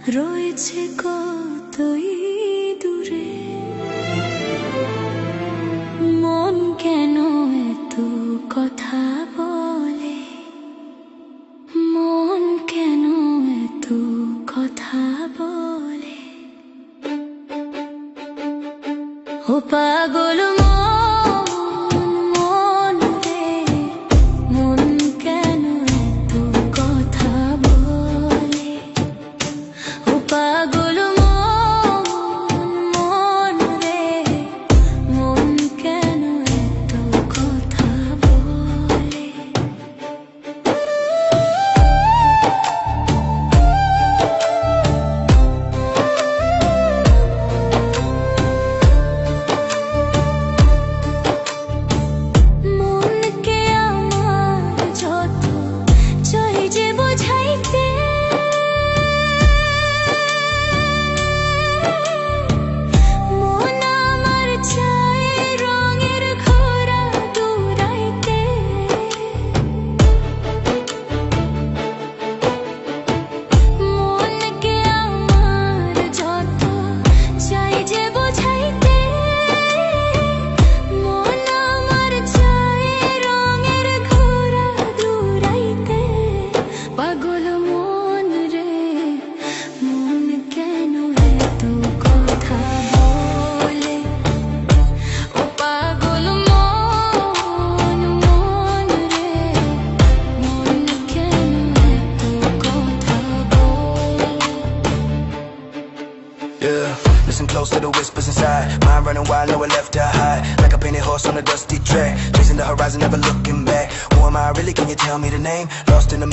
রয়েছে কতই দূরে। মন কেন এত কথা বলে, মন কেন এত কথা বলে। ও পাগল মন রে, মন কেন এত কথা বলে। ও পাগল মন রে, মন কেন এত কথা বলে। মনকে আমার যত চাই যে বোঝাইতে, মন আমার চাই রঙের ঘোড়া দৌড়াইতে। মনকে আমার যত চাই যে বোঝাইতে, মন আমার চাই রঙের ঘোড়া দৌড়াইতে। পাগল মন রে, মন কেন এত কথা বলে। ও পাগল মন রে, মন কেন এত কথা বলে। Yeah, listen close to the whispers inside. Mind running wild, know I left her high. Like a painted horse on a dusty track, chasing the horizon, never looking back. Who am I really? Can you tell me the name? Lost in the